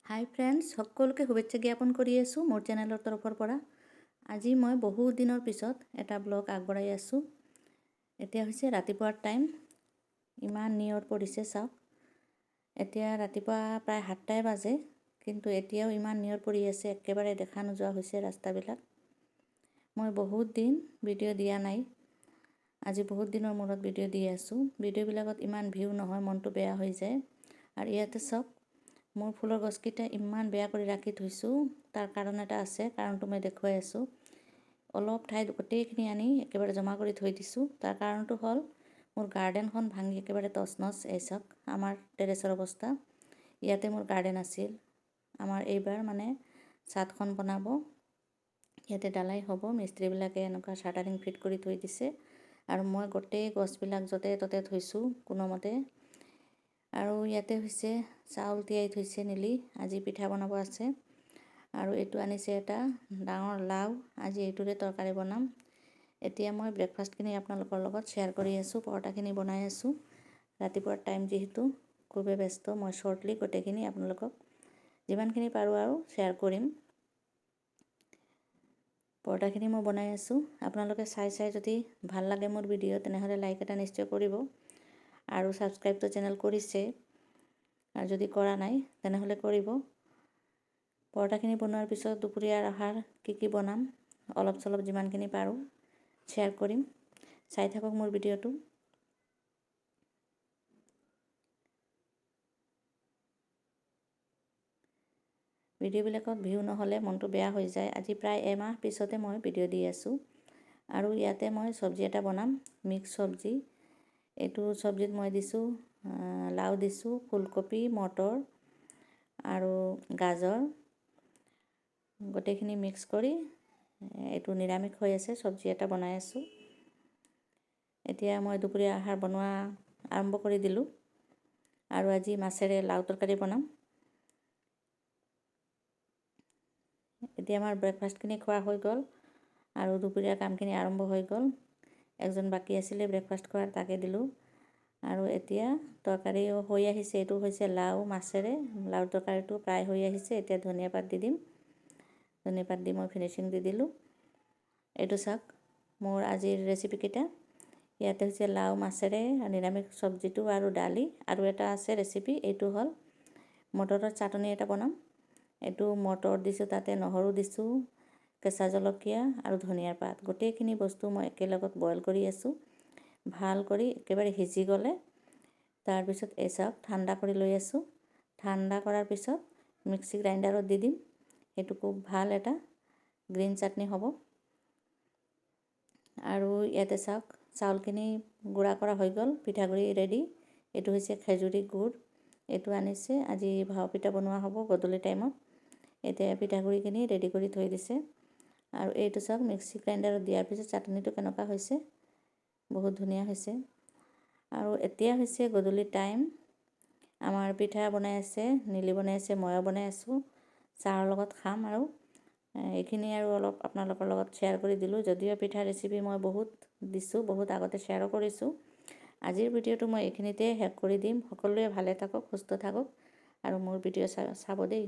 হাই friends, সকলোকে শুভেচ্ছা জ্ঞাপন কৰি আছোঁ মোৰ চেনেলৰ তৰফৰ পৰা। আজি মই বহু দিনৰ পিছত এটা ব্লগ আগবঢ়াই আছোঁ। এতিয়া হৈছে ৰাতিপুৱাৰ টাইম। ইমান নিয়ৰ পৰিছে চাওক। এতিয়া ৰাতিপুৱা প্ৰায় 7টাই বাজে, কিন্তু এতিয়াও ইমান নিয়ৰ পৰি আছে, একেবাৰে দেখা নোযোৱা হৈছে ৰাস্তাবিলাক। মই বহুত দিন ভিডিঅ' দিয়া নাই। আজি বহুত দিনৰ মূৰত ভিডিঅ' দি আছোঁ। ভিডিঅ'বিলাকত ইমান ভিউ নহয়, মনটো বেয়া হৈ যায়। আৰু ইয়াতে চাওক, মোৰ ফুলৰ গছকেইটা ইমান বেয়া কৰি ৰাখি থৈছোঁ। তাৰ কাৰণ এটা আছে, কাৰণটো মই দেখুৱাই আছোঁ। অলপ ঠাইত গোটেইখিনি আনি একেবাৰে জমা কৰি থৈ দিছোঁ। তাৰ কাৰণটো হ'ল মোৰ গাৰ্ডেনখন ভাঙি একেবাৰে তছনছ। এই চাওক আমাৰ টেৰেছৰ অৱস্থা। ইয়াতে মোৰ গাৰ্ডেন আছিল। আমাৰ এইবাৰ মানে ছাদখন বনাব, ইয়াতে ডালাই হ'ব। মিস্ত্ৰীবিলাকে এনেকুৱা শ্বাটাৰিং ফিট কৰি থৈ দিছে। আৰু মই গোটেই গছবিলাক য'তে ত'তে থৈছোঁ কোনোমতে। আৰু ইয়াতে হৈছে চাউল তিয়াই থৈছে নীলি, আজি পিঠা বনাব আছে। আৰু এইটো আনিছে এটা ডাঙৰ লাও, আজি এইটোৰে তৰকাৰী বনাম। এতিয়া মই ব্ৰেকফাষ্টখিনি আপোনালোকৰ লগত শ্বেয়াৰ কৰি আছোঁ। পৰঠাখিনি বনাই আছোঁ। ৰাতিপুৱাৰ টাইম যিহেতু খুবেই ব্যস্ত, মই শ্বৰ্টলি গোটেইখিনি আপোনালোকক যিমানখিনি পাৰোঁ আৰু শ্বেয়াৰ কৰিম। পৰঠাখিনি মই বনাই আছোঁ। আপোনালোকে চাই যদি ভাল লাগে মোৰ ভিডিঅ', তেনেহ'লে লাইক এটা নিশ্চয় কৰিব। আৰু ছাবস্ক্ৰাইবটো চেনেল কৰিছে, আৰু যদি কৰা নাই তেনেহ'লে কৰিব। পৰঠাখিনি বনোৱাৰ পিছত দুপৰীয়াৰ আহাৰ কি বনাম, অলপ চলপ যিমানখিনি পাৰোঁ শ্বেয়াৰ কৰিম। চাই থাকক মোৰ ভিডিঅ'টো। ভিডিঅ'বিলাকত ভিউ নহ'লে মনটো বেয়া হৈ যায়। আজি প্ৰায় এমাহ পিছতে মই ভিডিঅ' দি আছোঁ। আৰু ইয়াতে মই চব্জি এটা বনাম, মিক্স চব্জি। এইটো চব্জিত মই দিছোঁ লাও দিছোঁ, ফুলকবি, মটৰ আৰু গাজৰ, গোটেইখিনি মিক্স কৰি এইটো নিৰামিষ হৈ আছে, চব্জি এটা বনাই আছোঁ। এতিয়া মই দুপৰীয়া আহাৰ বনোৱা আৰম্ভ কৰি দিলোঁ। আৰু আজি মাছেৰে লাও তৰকাৰী বনাম। এতিয়া আমাৰ ব্ৰেকফাষ্টখিনি খোৱা হৈ গ'ল আৰু দুপৰীয়া কামখিনি আৰম্ভ হৈ গ'ল। একজন বাকী আছিলে ব্ৰেকফাষ্ট খোৱাৰ, তাকে দিলোঁ। আৰু এতিয়া তৰকাৰীও হৈ আহিছে। এইটো হৈছে লাও মাছেৰে। লাও তৰকাৰীটো প্ৰায় হৈ আহিছে। এতিয়া ধনিয়া পাত দি দিম। ধনিয়া পাত দি মই ফিনিচিং দি দিলোঁ। এইটো চাওক মোৰ আজিৰ ৰেচিপিকেইটা। ইয়াতে হৈছে লাও মাছেৰে নিৰামিষ চব্জিটো আৰু দালি। আৰু এটা আছে ৰেচিপি, এইটো হ'ল মটৰৰ চাটনি এটা বনাম। এইটো মটৰ দিছোঁ, তাতে নহৰু দিছোঁ, কেঁচা জলকীয়া আৰু ধনিয়াৰ পাত, গোটেইখিনি বস্তু মই একেলগত বইল কৰি আছোঁ। ভাল কৰি একেবাৰে সিজি গ'লে তাৰপিছত এই চাওক ঠাণ্ডা কৰি লৈ আছোঁ। ঠাণ্ডা কৰাৰ পিছত মিক্সি গ্ৰাইণ্ডাৰত দি দিম। সেইটো খুব ভাল এটা গ্ৰীণ চাটনি হ'ব। আৰু ইয়াতে চাওক চাউলখিনি গুড়া কৰা হৈ গ'ল, পিঠাগুড়ি ৰেডি। এইটো হৈছে খেজুৰী গুড়, এইটো আনিছে। আজি ভাও পিঠা বনোৱা হ'ব গধূলি টাইমত। এতিয়া পিঠাগুড়িখিনি ৰেডি কৰি থৈ দিছে। আৰু এইটো চাওক মিক্সি গ্ৰাইণ্ডাৰত দিয়াৰ পিছত চাটনিটো কেনেকুৱা হৈছে, বহুত ধুনীয়া হৈছে। আৰু এতিয়া হৈছে গধূলি টাইম। আমাৰ পিঠা বনাই আছে, নীলি বনাই আছে, ময়ো বনাই আছোঁ। চাহৰ লগত খাম। আৰু এইখিনি আৰু অলপ আপোনালোকৰ লগত শ্বেয়াৰ কৰি দিলোঁ। যদিও পিঠা ৰেচিপি মই বহুত দিছোঁ, বহুত আগতে শ্বেয়াৰো কৰিছোঁ। আজিৰ ভিডিঅ'টো মই এইখিনিতে শেষ কৰি দিম। সকলোৱে ভালে থাকক, সুস্থ থাকক আৰু মোৰ ভিডিঅ' চাব দেই।